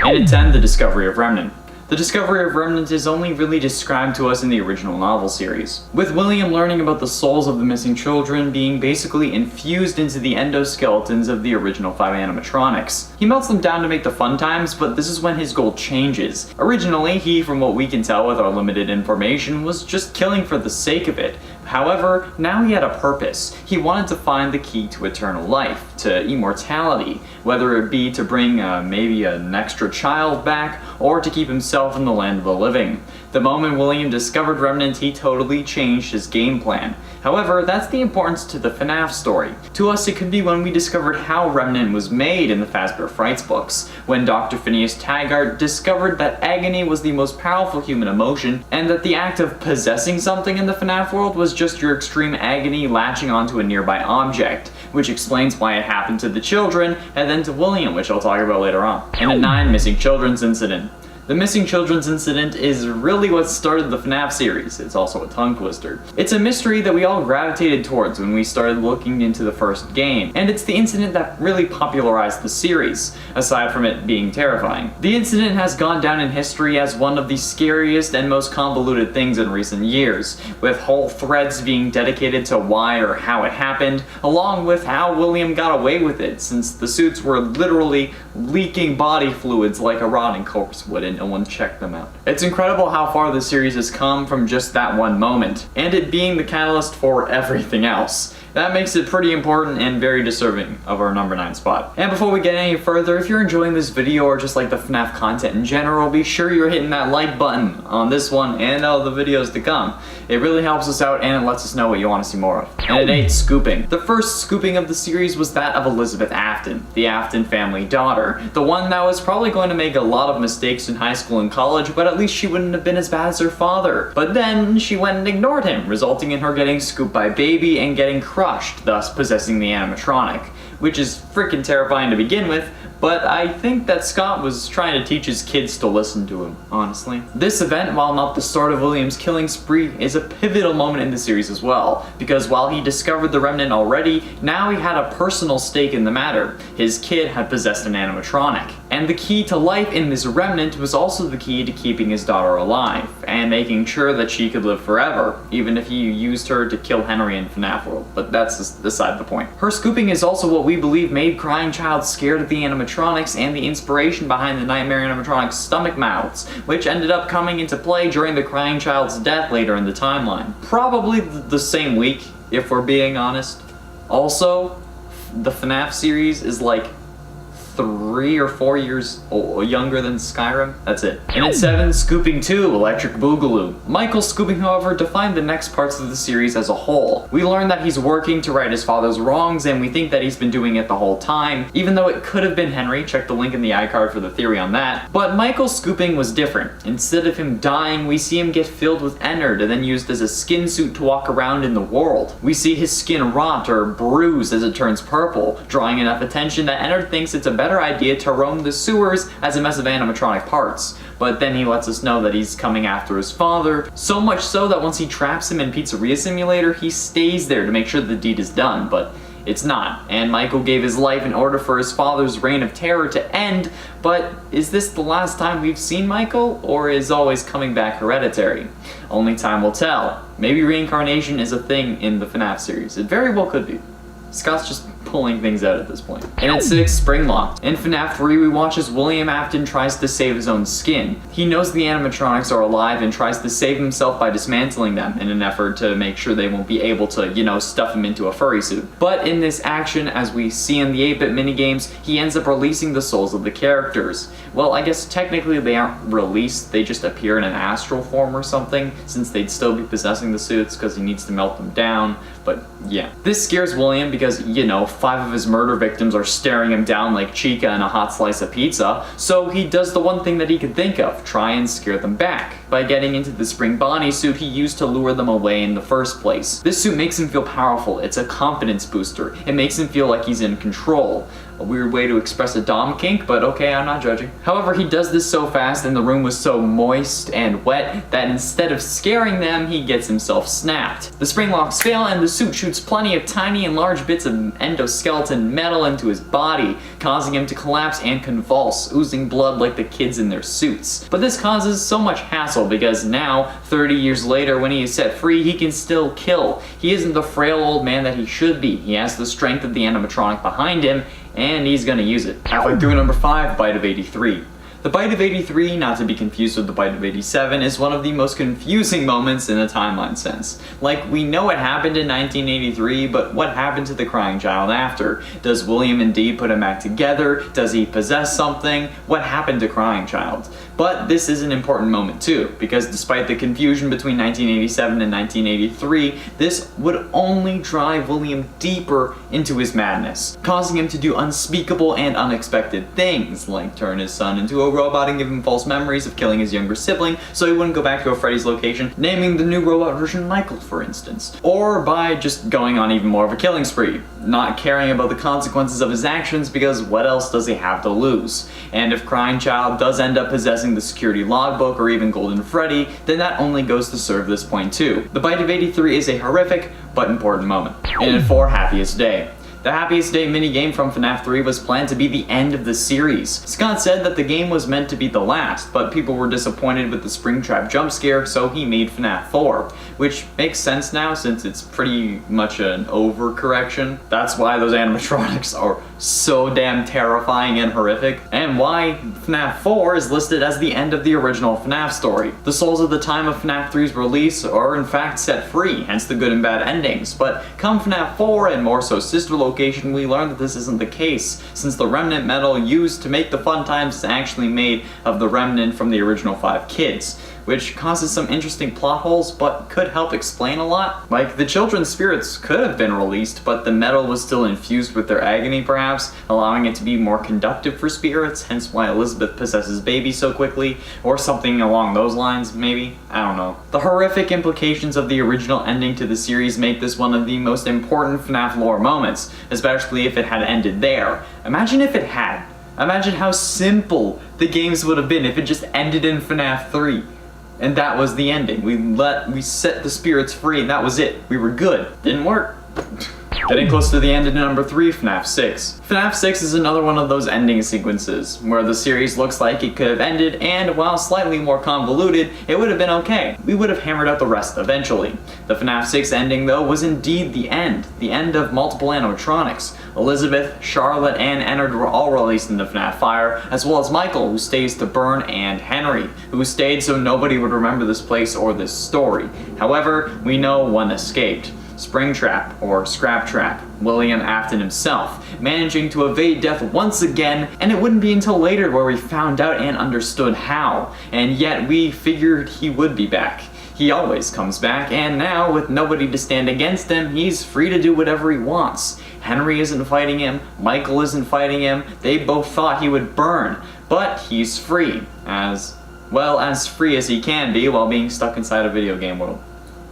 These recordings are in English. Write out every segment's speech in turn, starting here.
And at 10, the discovery of Remnant. The discovery of Remnant is only really described to us in the original novel series, with William learning about the souls of the missing children being basically infused into the endoskeletons of the original 5 animatronics. He melts them down to make the fun times, but this is when his goal changes. Originally, he, from what we can tell with our limited information, was just killing for the sake of it. However, now he had a purpose. He wanted to find the key to eternal life, to immortality, whether it be to bring maybe an extra child back, or to keep himself in the land of the living. The moment William discovered Remnant, he totally changed his game plan. However, that's the importance to the FNAF story. To us, it could be when we discovered how Remnant was made in the Fazbear Frights books, when Dr. Phineas Taggart discovered that agony was the most powerful human emotion, and that the act of possessing something in the FNAF world was just your extreme agony latching onto a nearby object, which explains why it happened to the children, and then to William, which I'll talk about later on. And at 9, missing children's incident. The missing children's incident is really what started the FNAF series. It's also a tongue twister. It's a mystery that we all gravitated towards when we started looking into the first game, and it's the incident that really popularized the series, aside from it being terrifying. The incident has gone down in history as one of the scariest and most convoluted things in recent years, with whole threads being dedicated to why or how it happened, along with how William got away with it, since the suits were literally leaking body fluids like a rotting corpse would, and no one checked them out. It's incredible how far the series has come from just that one moment, and it being the catalyst for everything else. That makes it pretty important and very deserving of our number 9 spot. And before we get any further, if you're enjoying this video or just like the FNAF content in general, be sure you're hitting that like button on this one and all the videos to come. It really helps us out and it lets us know what you want to see more of. And at 8, scooping. The first scooping of the series was that of Elizabeth Afton, the Afton family daughter. The one that was probably going to make a lot of mistakes in high school and college, but at least she wouldn't have been as bad as her father. But then she went and ignored him, resulting in her getting scooped by Baby and getting crushed, thus possessing the animatronic, which is freaking terrifying to begin with, but I think that Scott was trying to teach his kids to listen to him, honestly. This event, while not the start of William's killing spree, is a pivotal moment in the series as well, because while he discovered the Remnant already, now he had a personal stake in the matter. His kid had possessed an animatronic, and the key to life in this Remnant was also the key to keeping his daughter alive, and making sure that she could live forever, even if he used her to kill Henry in FNAF World, but that's beside the point. Her scooping is also what we believe made Crying Child scared of the animatronics and the inspiration behind the Nightmare animatronics' stomach mouths, which ended up coming into play during the Crying Child's death later in the timeline. Probably the same week, if we're being honest. Also, the FNAF series is like 3 or 4 years younger than Skyrim. That's it. And at 7, Scooping 2, Electric Boogaloo. Michael's scooping, however, defined the next parts of the series as a whole. We learn that he's working to right his father's wrongs, and we think that he's been doing it the whole time, even though it could have been Henry. Check the link in the iCard for the theory on that. But Michael's scooping was different. Instead of him dying, we see him get filled with Ennard and then used as a skin suit to walk around in the world. We see his skin rot or bruise as it turns purple, drawing enough attention that Ennard thinks it's a better idea to roam the sewers as a mess of animatronic parts. But then he lets us know that he's coming after his father, so much so that once he traps him in Pizzeria Simulator, he stays there to make sure the deed is done, but it's not. And Michael gave his life in order for his father's reign of terror to end, but is this the last time we've seen Michael, or is always coming back hereditary? Only time will tell. Maybe reincarnation is a thing in the FNAF series. It very well could be. Scott's just pulling things out at this point. And at 6, Springlocked. In FNAF 3, we watch as William Afton tries to save his own skin. He knows the animatronics are alive and tries to save himself by dismantling them in an effort to make sure they won't be able to, you know, stuff him into a furry suit. But in this action, as we see in the 8-bit minigames, he ends up releasing the souls of the characters. Well, I guess technically they aren't released, they just appear in an astral form or something, since they'd still be possessing the suits because he needs to melt them down. But yeah. This scares William because, you know, 5 of his murder victims are staring him down like Chica in a hot slice of pizza, so he does the one thing that he could think of, try and scare them back, by getting into the Spring Bonnie suit he used to lure them away in the first place. This suit makes him feel powerful, it's a confidence booster, it makes him feel like he's in control. A weird way to express a dom kink, but okay, I'm not judging. However, he does this so fast and the room was so moist and wet that instead of scaring them, he gets himself snapped. The spring locks fail and the suit shoots plenty of tiny and large bits of endoskeleton metal into his body, causing him to collapse and convulse, oozing blood like the kids in their suits. But this causes so much hassle because now, 30 years later, when he is set free, he can still kill. He isn't the frail old man that he should be. He has the strength of the animatronic behind him, and he's gonna use it. Halfway through number 5, Bite of 83. The Bite of 83, not to be confused with the Bite of 87, is one of the most confusing moments in a timeline sense. Like, we know it happened in 1983, but what happened to the crying child after? Does William indeed put him back together? Does he possess something? What happened to crying child? But this is an important moment too, because despite the confusion between 1987 and 1983, this would only drive William deeper into his madness, causing him to do unspeakable and unexpected things, like turn his son into a robot and give him false memories of killing his younger sibling so he wouldn't go back to a Freddy's location, naming the new robot version Michael, for instance. Or by just going on even more of a killing spree, not caring about the consequences of his actions because what else does he have to lose? And if crying child does end up possessing the security logbook or even Golden Freddy, then that only goes to serve this point too. The Bite of 83 is a horrific but important moment. And for Happiest Day. The Happiest Day minigame from FNAF 3 was planned to be the end of the series. Scott said that the game was meant to be the last, but people were disappointed with the Springtrap jump scare, so he made FNAF 4, which makes sense now since it's pretty much an overcorrection. That's why those animatronics are so damn terrifying and horrific, and why FNAF 4 is listed as the end of the original FNAF story. The souls at the time of FNAF 3's release are in fact set free, hence the good and bad endings, but come FNAF 4 and more so sister location, we learned that this isn't the case, since the remnant metal used to make the fun times is actually made of the remnant from the original 5 kids, which causes some interesting plot holes but could help explain a lot. Like, the children's spirits could have been released, but the metal was still infused with their agony perhaps, allowing it to be more conductive for spirits, hence why Elizabeth possesses baby so quickly, or something along those lines maybe, I don't know. The horrific implications of the original ending to the series make this one of the most important FNAF lore moments, especially if it had ended there. Imagine if it had. Imagine how simple the games would have been if it just ended in FNAF 3. And that was the ending. We set the spirits free and that was it. We were good. Didn't work. Getting close to the end of number 3, FNAF 6. FNAF 6 is another one of those ending sequences, where the series looks like it could have ended, and while slightly more convoluted, it would have been okay. We would have hammered out the rest eventually. The FNAF 6 ending, though, was indeed the end of multiple animatronics. Elizabeth, Charlotte, and Ennard were all released in the FNAF fire, as well as Michael, who stays to burn, and Henry, who stayed so nobody would remember this place or this story. However, we know one escaped. Springtrap, or Scrap Trap, William Afton himself, managing to evade death once again, and it wouldn't be until later where we found out and understood how, and yet we figured he would be back. He always comes back, and now, with nobody to stand against him, he's free to do whatever he wants. Henry isn't fighting him, Michael isn't fighting him, they both thought he would burn, but he's free, as free as he can be while being stuck inside a video game world.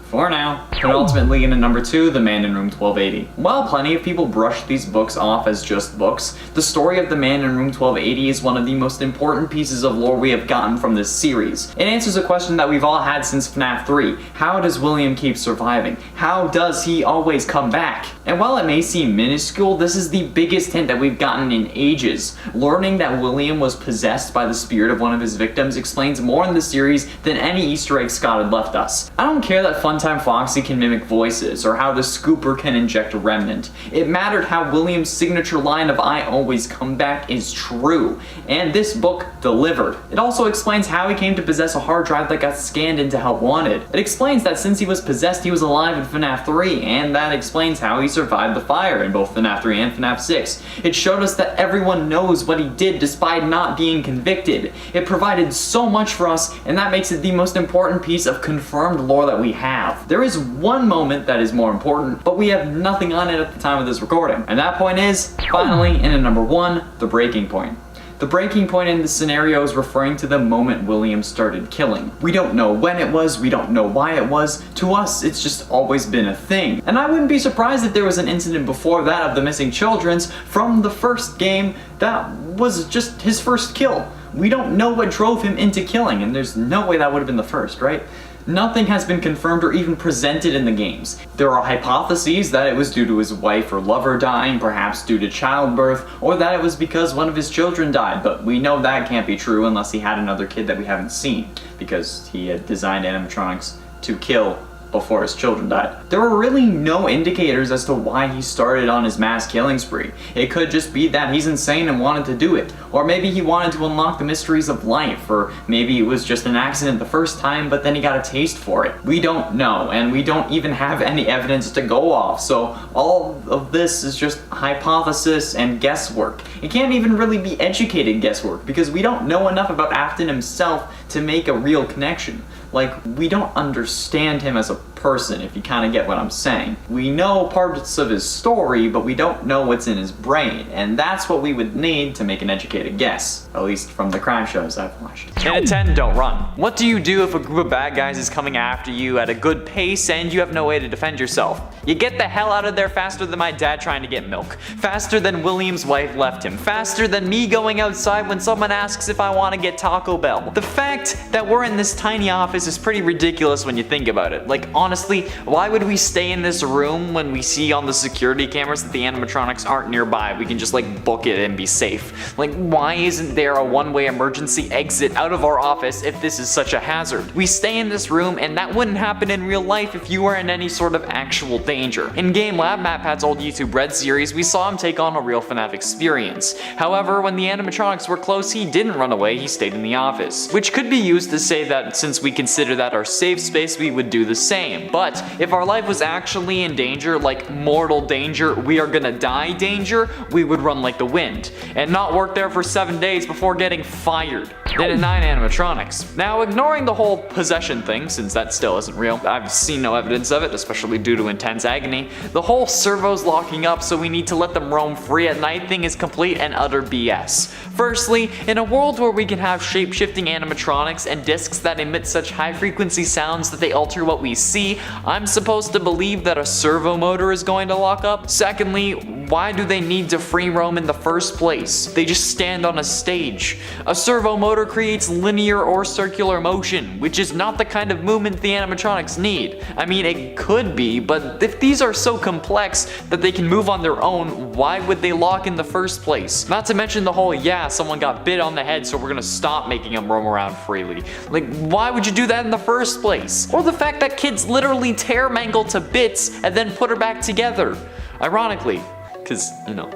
For now. And ultimately, in number 2, The Man in Room 1280. While plenty of people brush these books off as just books, the story of The Man in Room 1280 is one of the most important pieces of lore we have gotten from this series. It answers a question that we've all had since FNAF 3. How does William keep surviving? How does he always come back? And while it may seem minuscule, this is the biggest hint that we've gotten in ages. Learning that William was possessed by the spirit of one of his victims explains more in the series than any Easter egg Scott had left us. I don't care that Funtime Foxy can mimic voices, or how the Scooper can inject a remnant. It mattered how William's signature line of "I always come back" is true, and this book delivered. It also explains how he came to possess a hard drive that got scanned into Help Wanted. It explains that since he was possessed, he was alive in FNAF 3, and that explains how he survived the fire in both FNAF 3 and FNAF 6. It showed us that everyone knows what he did despite not being convicted. It provided so much for us, and that makes it the most important piece of confirmed lore that we have. There is one moment that is more important, but we have nothing on it at the time of this recording. And that point is, finally, in at number 1, The Breaking Point. The breaking point in the scenario is referring to the moment William started killing. We don't know when it was, we don't know why it was. To us, it's just always been a thing. And I wouldn't be surprised if there was an incident before that of the missing children's from the first game that was just his first kill. We don't know what drove him into killing, and there's no way that would have been the first, right? Nothing has been confirmed or even presented in the games. There are hypotheses that it was due to his wife or lover dying, perhaps due to childbirth, or that it was because one of his children died, but we know that can't be true unless he had another kid that we haven't seen, because he had designed animatronics to kill before his children died. There were really no indicators as to why he started on his mass killing spree. It could just be that he's insane and wanted to do it, or maybe he wanted to unlock the mysteries of life, or maybe it was just an accident the first time but then he got a taste for it. We don't know, and we don't even have any evidence to go off, so all of this is just hypothesis and guesswork. It can't even really be educated guesswork because we don't know enough about Afton himself to make a real connection. Like, we don't understand him as a person, if you kind of get what I'm saying. We know parts of his story, but we don't know what's in his brain, and that's what we would need to make an educated guess, at least from the crime shows I've watched. And at 10, don't run. What do you do if a group of bad guys is coming after you at a good pace and you have no way to defend yourself? You get the hell out of there faster than my dad trying to get milk, faster than William's wife left him, faster than me going outside when someone asks if I want to get Taco Bell. The fact that we're in this tiny office is pretty ridiculous when you think about it. Like, honestly, why would we stay in this room when we see on the security cameras that the animatronics aren't nearby? We can just like book it and be safe. Like, why isn't there a one-way emergency exit out of our office if this is such a hazard? We stay in this room, and that wouldn't happen in real life if you were in any sort of actual danger. In Game Lab, MatPat's old YouTube Red series, we saw him take on a real FNAF experience. However, when the animatronics were close, he didn't run away, he stayed in the office. Which could be used to say that since we consider that our safe space, we would do the same. But if our life was actually in danger, like mortal danger, we are gonna die danger, we would run like the wind, and not work there for 7 days before getting fired. Then at 9, animatronics. Now, ignoring the whole possession thing, since that still isn't real, I've seen no evidence of it, especially due to intense agony, the whole servos locking up so we need to let them roam free at night thing is complete and utter BS. Firstly, in a world where we can have shape-shifting animatronics and discs that emit such high-frequency sounds that they alter what we see, I'm supposed to believe that a servo motor is going to lock up? Secondly, why do they need to free roam in the first place? They just stand on a stage. A servo motor creates linear or circular motion, which is not the kind of movement the animatronics need. I mean, it could be, but if these are so complex that they can move on their own, why would they lock in the first place? Not to mention the whole, yeah, someone got bit on the head so we're gonna stop making them roam around freely. Like, why would you do that in the first place? Or the fact that kids literally tear Mangle to bits and then put her back together. Ironically, because, you know,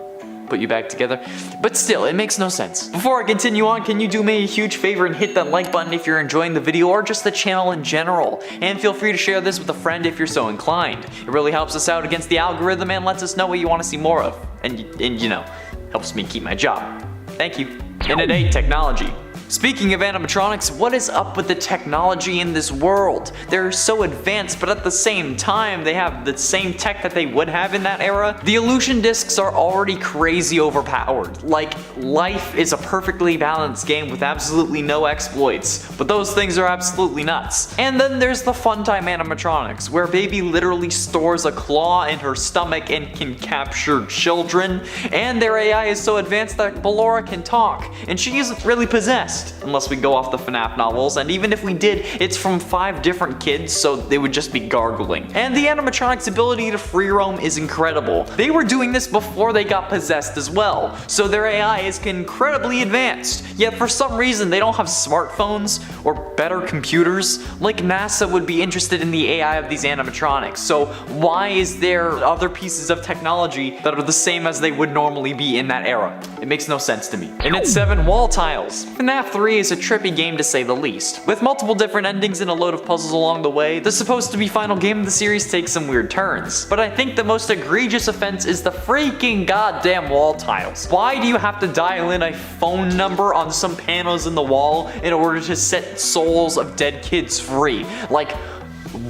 put you back together. But still, it makes no sense. Before I continue on, can you do me a huge favor and hit that like button if you're enjoying the video or just the channel in general? And feel free to share this with a friend if you're so inclined. It really helps us out against the algorithm and lets us know what you want to see more of. And you know, helps me keep my job. Thank you. And at 8, technology. Speaking of animatronics, what is up with the technology in this world? They're so advanced, but at the same time, they have the same tech that they would have in that era. The illusion discs are already crazy overpowered. Like, life is a perfectly balanced game with absolutely no exploits, but those things are absolutely nuts. And then there's the Funtime animatronics, where Baby literally stores a claw in her stomach and can capture children, and their AI is so advanced that Ballora can talk, and she isn't really possessed. Unless we go off the FNAF novels, and even if we did, it's from 5 different kids, so they would just be gargling. And the animatronics' ability to free roam is incredible. They were doing this before they got possessed as well, so their AI is incredibly advanced. Yet for some reason, they don't have smartphones or better computers. Like, NASA would be interested in the AI of these animatronics, so why is there other pieces of technology that are the same as they would normally be in that era? It makes no sense to me. And it's 7, wall tiles. FNAF 3 is a trippy game to say the least. With multiple different endings and a load of puzzles along the way, the supposed to be final game of the series takes some weird turns. But I think the most egregious offense is the freaking goddamn wall tiles. Why do you have to dial in a phone number on some panels in the wall in order to set souls of dead kids free? Like,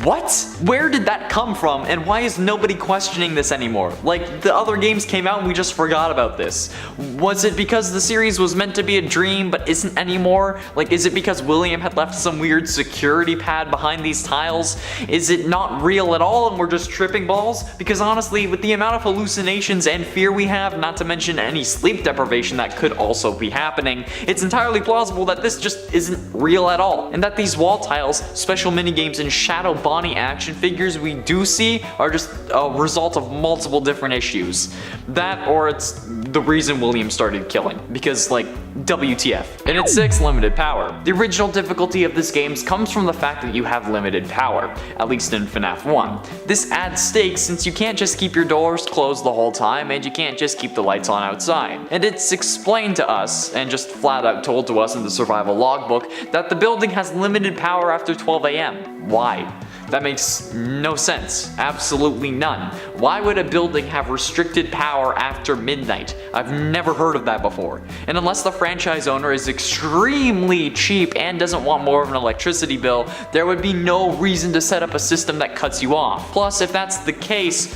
What? Where did that come from, and why is nobody questioning this anymore? Like, the other games came out and we just forgot about this. Was it because the series was meant to be a dream but isn't anymore? Like, is it because William had left some weird security pad behind these tiles? Is it not real at all and we're just tripping balls? Because honestly, with the amount of hallucinations and fear we have, not to mention any sleep deprivation that could also be happening, it's entirely plausible that this just isn't real at all, and that these wall tiles, special minigames, and shadow Bonnie action figures we do see are just a result of multiple different issues. That, or it's the reason William started killing, because like, WTF. And at 6, limited power. The original difficulty of this game comes from the fact that you have limited power, at least in FNAF 1. This adds stakes since you can't just keep your doors closed the whole time, and you can't just keep the lights on outside. And it's explained to us, and just flat out told to us in the survival logbook, that the building has limited power after 12 AM. Why? That makes no sense. Absolutely none. Why would a building have restricted power after midnight? I've never heard of that before. And unless the franchise owner is extremely cheap and doesn't want more of an electricity bill, there would be no reason to set up a system that cuts you off. Plus, if that's the case,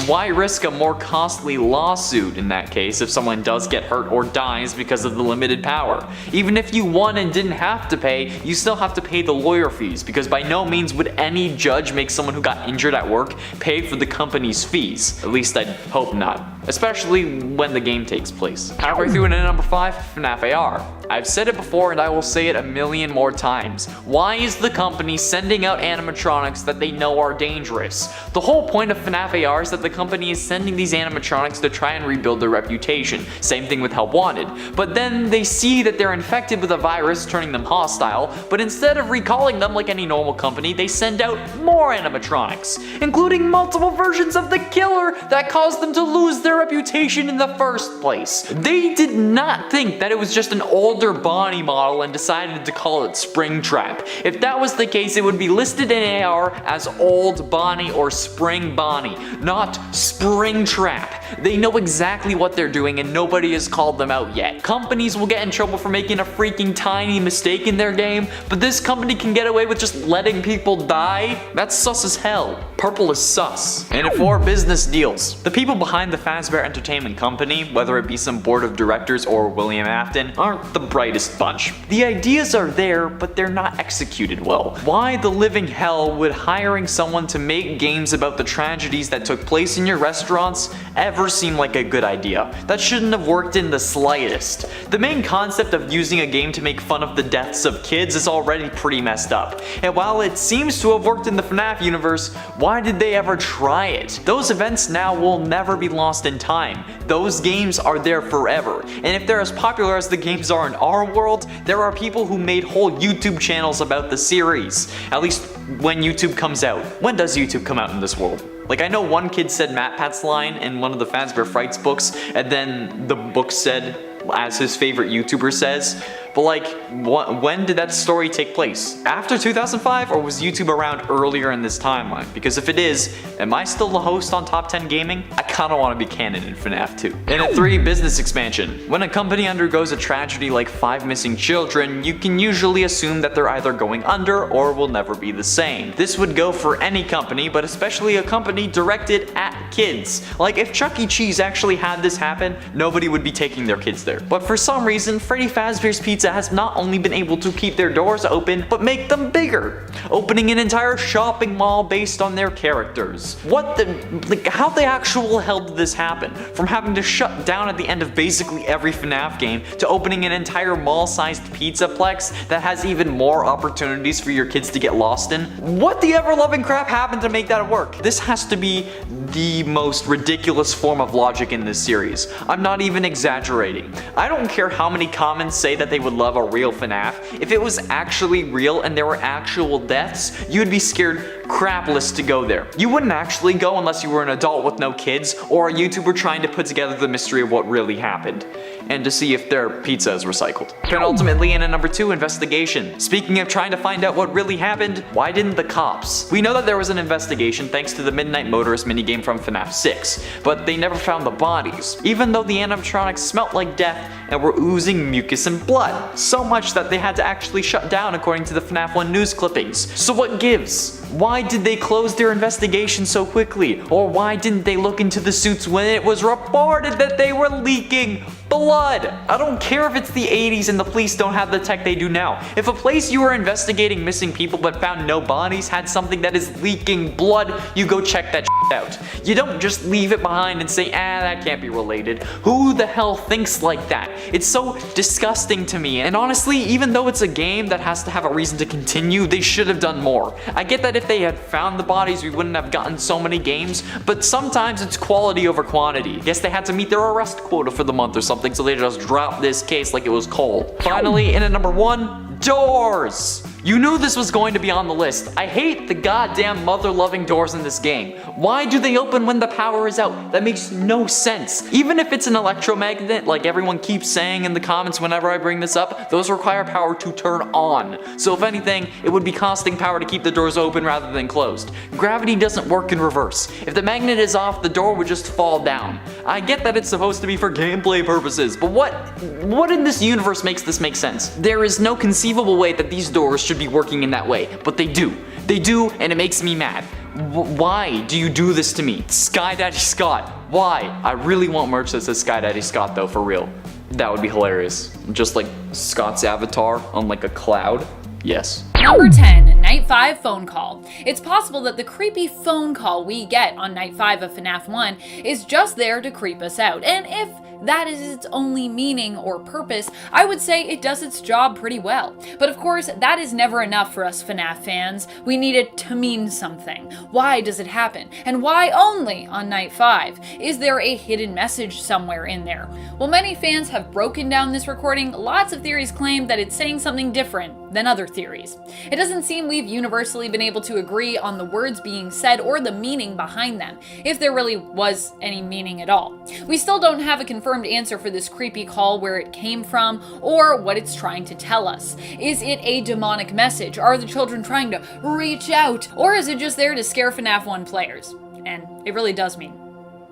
why risk a more costly lawsuit in that case if someone does get hurt or dies because of the limited power? Even if you won and didn't have to pay, you still have to pay the lawyer fees, because by no means would any judge make someone who got injured at work pay for the company's fees. At least I'd hope not. Especially when the game takes place. Halfway through into number 5, FNAF AR. I've said it before and I will say it a million more times. Why is the company sending out animatronics that they know are dangerous? The whole point of FNAF AR is that the company is sending these animatronics to try and rebuild their reputation. Same thing with Help Wanted. But then they see that they're infected with a virus turning them hostile, but instead of recalling them like any normal company, they send out more animatronics, including multiple versions of the killer that caused them to lose their reputation in the first place. They did not think that it was just an older Bonnie model and decided to call it Springtrap. If that was the case, it would be listed in AR as Old Bonnie or Spring Bonnie, not Springtrap. They know exactly what they're doing and nobody has called them out yet. Companies will get in trouble for making a freaking tiny mistake in their game, but this company can get away with just letting people die? That's sus as hell. Purple is sus. And at 4, business deals. The people behind the Fazbear Entertainment Company, whether it be some board of directors or William Afton, aren't the brightest bunch. The ideas are there, but they're not executed well. Why the living hell would hiring someone to make games about the tragedies that took place in your restaurants ever seem like a good idea? That shouldn't have worked in the slightest. The main concept of using a game to make fun of the deaths of kids is already pretty messed up. And while it seems to have worked in the FNAF universe, why did they ever try it? Those events now will never be lost in time. Those games are there forever. And if they're as popular as the games are in our world, there are people who made whole YouTube channels about the series. At least when YouTube comes out. When does YouTube come out in this world? Like, I know one kid said MatPat's line in one of the Fazbear Frights books, and then the book said, as his favorite YouTuber says, but like, when did that story take place? After 2005, or was YouTube around earlier in this timeline? Because if it is, am I still the host on Top 10 Gaming? I kinda wanna be canon in FNAF 2. And at 3, business expansion. When a company undergoes a tragedy like 5 missing children, you can usually assume that they're either going under or will never be the same. This would go for any company, but especially a company directed at kids. Like, if Chuck E. Cheese actually had this happen, nobody would be taking their kids there. But for some reason, Freddy Fazbear's Pizza has not only been able to keep their doors open, but make them bigger, opening an entire shopping mall based on their characters. What the, like, how the actual hell did this happen? From having to shut down at the end of basically every FNAF game, to opening an entire mall-sized pizzaplex that has even more opportunities for your kids to get lost in? What the ever-loving crap happened to make that work? This has to be the most ridiculous form of logic in this series. I'm not even exaggerating. I don't care how many comments say that they would love a real FNAF. If it was actually real and there were actual deaths, you'd be scared crapless to go there. You wouldn't actually go unless you were an adult with no kids or a YouTuber trying to put together the mystery of what really happened. and to see if their pizza is recycled. Penultimately, in a number 2, investigation. Speaking of trying to find out what really happened, why didn't the cops? We know that there was an investigation thanks to the Midnight Motorist minigame from FNAF 6, but they never found the bodies, even though the animatronics smelt like death and were oozing mucus and blood. So much that they had to actually shut down according to the FNAF 1 news clippings. So what gives? Why did they close their investigation so quickly? Or why didn't they look into the suits when it was reported that they were leaking blood? I don't care if it's the 80s and the police don't have the tech they do now. If a place you were investigating missing people but found no bodies had something that is leaking blood, you go check that out. You don't just leave it behind and say, that can't be related. Who the hell thinks like that? It's so disgusting to me. And honestly, even though it's a game that has to have a reason to continue, they should have done more. I get that if they had found the bodies, we wouldn't have gotten so many games, but sometimes it's quality over quantity. Guess they had to meet their arrest quota for the month or something, so they just dropped this case like it was cold. Finally, in at number 1, doors! You knew this was going to be on the list. I hate the goddamn mother-loving doors in this game. Why do they open when the power is out? That makes no sense. Even if it's an electromagnet, like everyone keeps saying in the comments whenever I bring this up, those require power to turn on. So if anything, it would be costing power to keep the doors open rather than closed. Gravity doesn't work in reverse. If the magnet is off, the door would just fall down. I get that it's supposed to be for gameplay purposes, but what in this universe makes this make sense? There is no conceivable way that these doors should be working in that way, but they do. They do, and it makes me mad. Why do you do this to me? Sky Daddy Scott, why? I really want merch that says Sky Daddy Scott though, for real. That would be hilarious. Just like Scott's avatar on like a cloud. Yes. Number 10, Night 5 phone call. It's possible that the creepy phone call we get on Night 5 of FNAF 1 is just there to creep us out. And if that is its only meaning or purpose, I would say it does its job pretty well. But of course, that is never enough for us FNAF fans. We need it to mean something. Why does it happen? And why only on Night 5? Is there a hidden message somewhere in there? While many fans have broken down this recording, lots of theories claim that it's saying something different than other theories. It doesn't seem we've universally been able to agree on the words being said or the meaning behind them, if there really was any meaning at all. We still don't have a confirmed answer for this creepy call, where it came from, or what it's trying to tell us. Is it a demonic message? Are the children trying to reach out? Or is it just there to scare FNAF 1 players? And it really does mean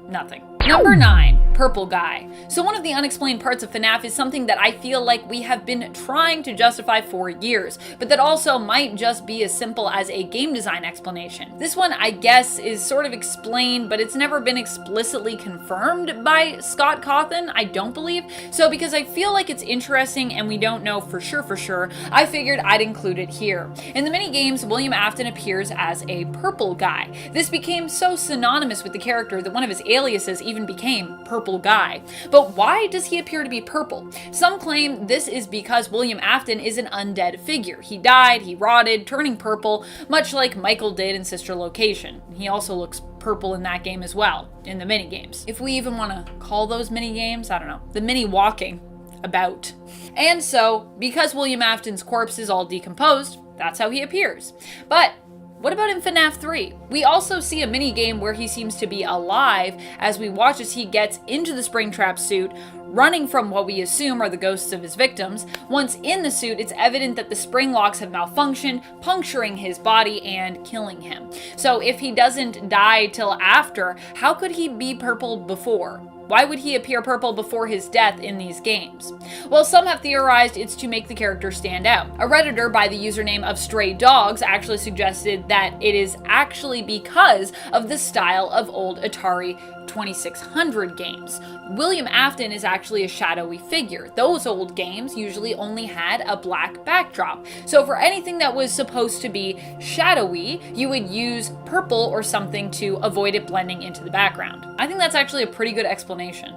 nothing. Number 9, Purple Guy. So one of the unexplained parts of FNAF is something that I feel like we have been trying to justify for years, but that also might just be as simple as a game design explanation. This one, I guess, is sort of explained, but it's never been explicitly confirmed by Scott Cawthon, I don't believe. So because I feel like it's interesting and we don't know for sure, I figured I'd include it here. In the mini games, William Afton appears as a purple guy. This became so synonymous with the character that one of his aliases even became Purple Guy. But why does he appear to be purple? Some claim this is because William Afton is an undead figure. He died, he rotted, turning purple, much like Michael did in Sister Location. He also looks purple in that game as well, in the mini games. If we even want to call those mini games, I don't know, the mini walking about. And so, because William Afton's corpse is all decomposed, that's how he appears. But what about in FNAF 3? We also see a mini-game where he seems to be alive as we watch as he gets into the Springtrap suit, running from what we assume are the ghosts of his victims. Once in the suit, it's evident that the spring locks have malfunctioned, puncturing his body and killing him. So if he doesn't die till after, how could he be purple before? Why would he appear purple before his death in these games? Well, some have theorized it's to make the character stand out. A Redditor by the username of Stray Dogs actually suggested that it is actually because of the style of old Atari 2600 games. William Afton is actually a shadowy figure. Those old games usually only had a black backdrop. So for anything that was supposed to be shadowy, you would use purple or something to avoid it blending into the background. I think that's actually a pretty good explanation.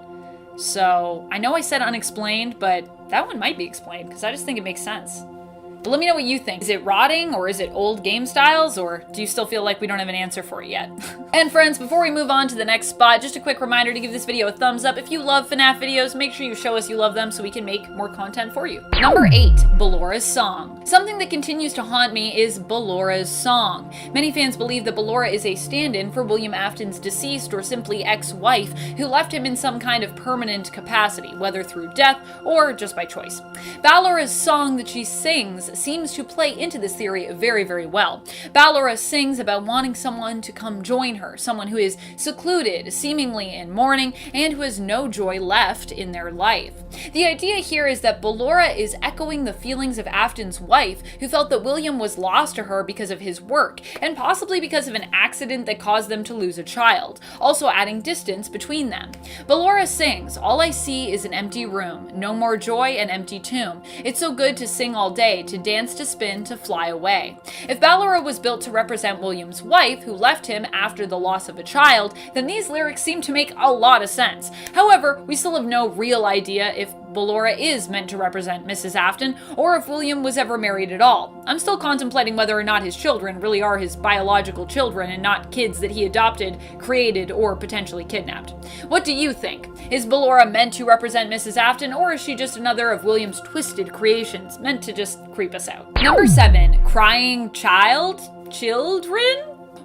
So I know I said unexplained, but that one might be explained because I just think it makes sense. But let me know what you think. Is it rotting, or is it old game styles, or do you still feel like we don't have an answer for it yet? And friends, before we move on to the next spot, just a quick reminder to give this video a thumbs up. If you love FNAF videos, make sure you show us you love them so we can make more content for you. Number 8, Ballora's song. Something that continues to haunt me is Ballora's song. Many fans believe that Ballora is a stand-in for William Afton's deceased or simply ex-wife, who left him in some kind of permanent capacity, whether through death or just by choice. Ballora's song that she sings seems to play into this theory very, very well. Ballora sings about wanting someone to come join her, someone who is secluded, seemingly in mourning, and who has no joy left in their life. The idea here is that Ballora is echoing the feelings of Afton's wife, who felt that William was lost to her because of his work, and possibly because of an accident that caused them to lose a child, also adding distance between them. Ballora sings, "All I see is an empty room, no more joy, an empty tomb. It's so good to sing all day, to dance, to spin, to fly away." If Ballora was built to represent William's wife, who left him after the loss of a child, then these lyrics seem to make a lot of sense. However, we still have no real idea if Ballora is meant to represent Mrs. Afton, or if William was ever married at all. I'm still contemplating whether or not his children really are his biological children and not kids that he adopted, created, or potentially kidnapped. What do you think? Is Ballora meant to represent Mrs. Afton, or is she just another of William's twisted creations, meant to just creep us out? Number 7, crying child? Children?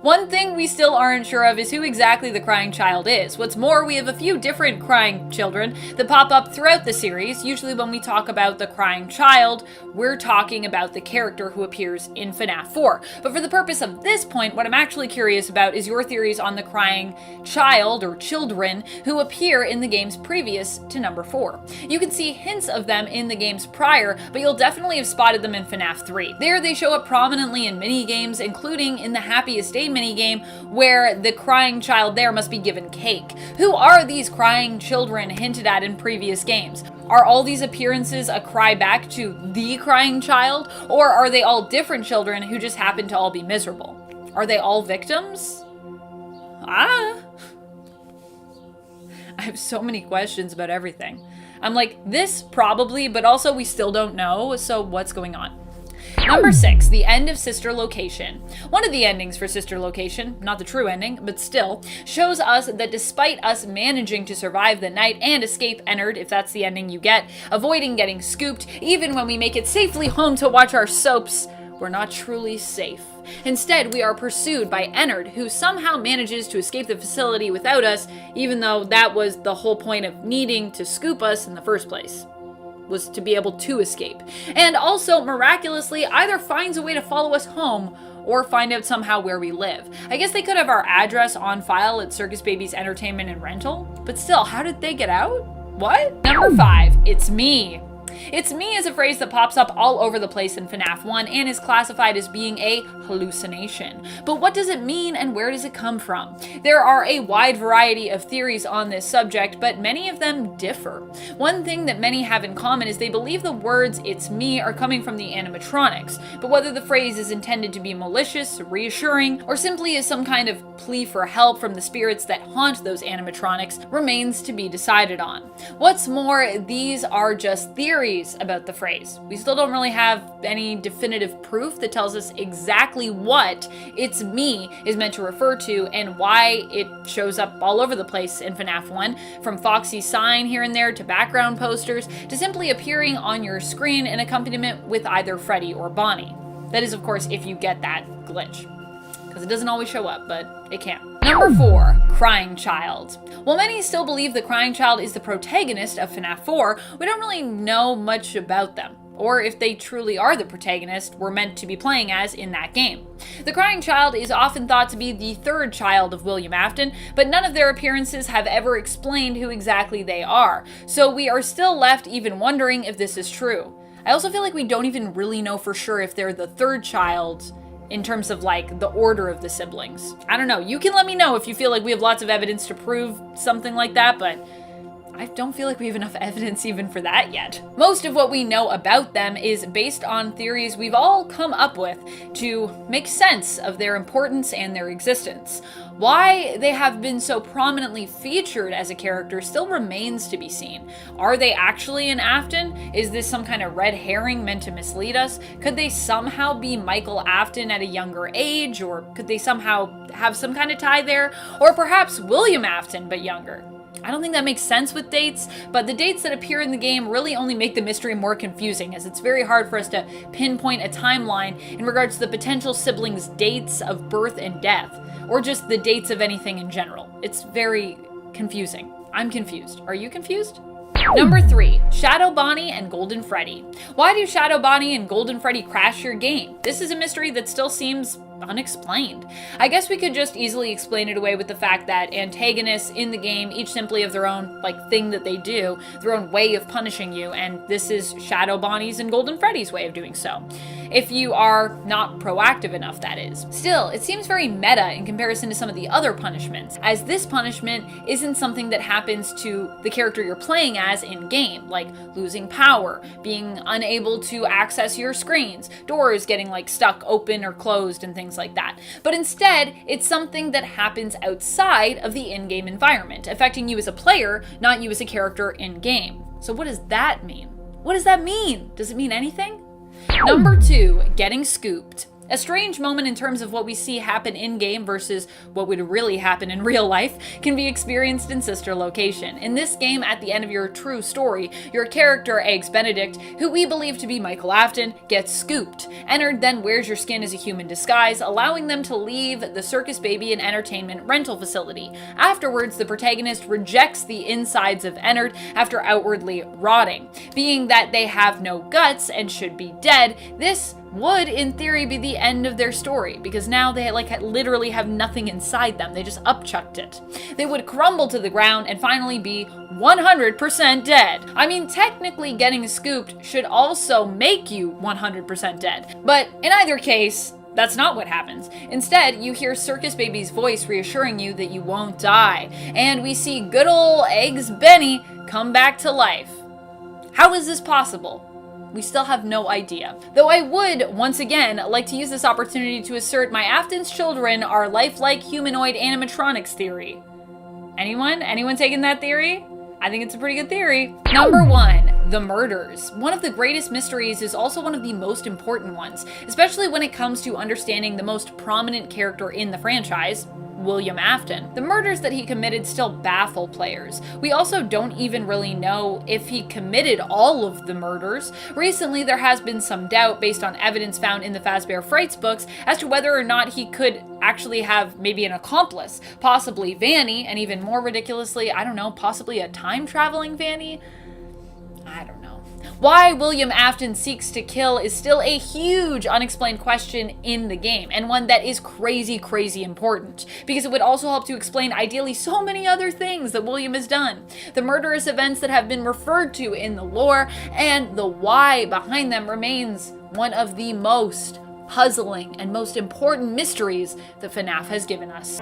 One thing we still aren't sure of is who exactly the crying child is. What's more, we have a few different crying children that pop up throughout the series. Usually when we talk about the crying child, we're talking about the character who appears in FNAF 4. But for the purpose of this point, what I'm actually curious about is your theories on the crying child, or children, who appear in the games previous to number 4. You can see hints of them in the games prior, but you'll definitely have spotted them in FNAF 3. There they show up prominently in minigames, including in the Happiest minigame, where the crying child there must be given cake. Who are these crying children hinted at in previous games? Are all these appearances a cry back to the crying child, or are they all different children who just happen to all be miserable? Are they all victims? I have so many questions about everything. I'm like, this probably, but also we still don't know, so what's going on? Number 6, the end of Sister Location. One of the endings for Sister Location, not the true ending, but still, shows us that despite us managing to survive the night and escape Ennard, if that's the ending you get, avoiding getting scooped, even when we make it safely home to watch our soaps, we're not truly safe. Instead, we are pursued by Ennard, who somehow manages to escape the facility without us, even though that was the whole point of needing to scoop us in the first place, was to be able to escape. And also, miraculously, either finds a way to follow us home or find out somehow where we live. I guess they could have our address on file at Circus Baby's Entertainment and Rental, but still, how did they get out? What? Number 5, it's me. It's me is a phrase that pops up all over the place in FNAF 1 and is classified as being a hallucination. But what does it mean and where does it come from? There are a wide variety of theories on this subject, but many of them differ. One thing that many have in common is they believe the words "it's me" are coming from the animatronics, but whether the phrase is intended to be malicious, reassuring, or simply is some kind of plea for help from the spirits that haunt those animatronics remains to be decided on. What's more, these are just theories about the phrase. We still don't really have any definitive proof that tells us exactly what "it's me" is meant to refer to and why it shows up all over the place in FNAF 1, from Foxy's sign here and there to background posters to simply appearing on your screen in accompaniment with either Freddy or Bonnie. That is, of course, if you get that glitch, because it doesn't always show up, but it can. Number 4, crying child. While many still believe the crying child is the protagonist of FNAF 4, we don't really know much about them, or if they truly are the protagonist we're meant to be playing as in that game. The crying child is often thought to be the third child of William Afton, but none of their appearances have ever explained who exactly they are, so we are still left even wondering if this is true. I also feel like we don't even really know for sure if they're the third child in terms of like the order of the siblings. I don't know. You can let me know if you feel like we have lots of evidence to prove something like that, but I don't feel like we have enough evidence even for that yet. Most of what we know about them is based on theories we've all come up with to make sense of their importance and their existence. Why they have been so prominently featured as a character still remains to be seen. Are they actually in Afton? Is this some kind of red herring meant to mislead us? Could they somehow be Michael Afton at a younger age? Or could they somehow have some kind of tie there? Or perhaps William Afton, but younger? I don't think that makes sense with dates, but the dates that appear in the game really only make the mystery more confusing, as it's very hard for us to pinpoint a timeline in regards to the potential siblings' dates of birth and death, or just the dates of anything in general. It's very confusing. I'm confused. Are you confused? Number 3, Shadow Bonnie and Golden Freddy. Why do Shadow Bonnie and Golden Freddy crash your game? This is a mystery that still seems unexplained. I guess we could just easily explain it away with the fact that antagonists in the game each simply have their own thing that they do, their own way of punishing you, and this is Shadow Bonnie's and Golden Freddy's way of doing so. If you are not proactive enough, that is. Still, it seems very meta in comparison to some of the other punishments, as this punishment isn't something that happens to the character you're playing as in-game, like losing power, being unable to access your screens, doors getting stuck open or closed, and things like that. But instead, it's something that happens outside of the in-game environment, affecting you as a player, not you as a character in-game. So what does that mean? What does that mean? Does it mean anything? Number 2, getting scooped. A strange moment in terms of what we see happen in-game versus what would really happen in real life can be experienced in Sister Location. In this game, at the end of your true story, your character, Eggs Benedict, who we believe to be Michael Afton, gets scooped. Ennard then wears your skin as a human disguise, allowing them to leave the Circus Baby and Entertainment rental facility. Afterwards, the protagonist rejects the insides of Ennard after outwardly rotting. Being that they have no guts and should be dead, this would, in theory, be the end of their story, because now they literally have nothing inside them. They just upchucked it. They would crumble to the ground and finally be 100% dead. I mean, technically getting scooped should also make you 100% dead, but in either case, that's not what happens. Instead, you hear Circus Baby's voice reassuring you that you won't die, and we see good ol' Eggs Benny come back to life. How is this possible? We still have no idea. Though I would, once again, like to use this opportunity to assert my Afton's children are lifelike humanoid animatronics theory. Anyone? Anyone taking that theory? I think it's a pretty good theory. Number 1, the murders. One of the greatest mysteries is also one of the most important ones, especially when it comes to understanding the most prominent character in the franchise, William Afton. The murders that he committed still baffle players. We also don't even really know if he committed all of the murders. Recently, there has been some doubt based on evidence found in the Fazbear Frights books as to whether or not he could actually have maybe an accomplice, possibly Vanny, and even more ridiculously, I don't know, possibly a time-traveling Vanny? I don't know. Why William Afton seeks to kill is still a huge unexplained question in the game, and one that is crazy, crazy important, because it would also help to explain ideally so many other things that William has done. The murderous events that have been referred to in the lore, and the why behind them remains one of the most puzzling and most important mysteries that FNAF has given us.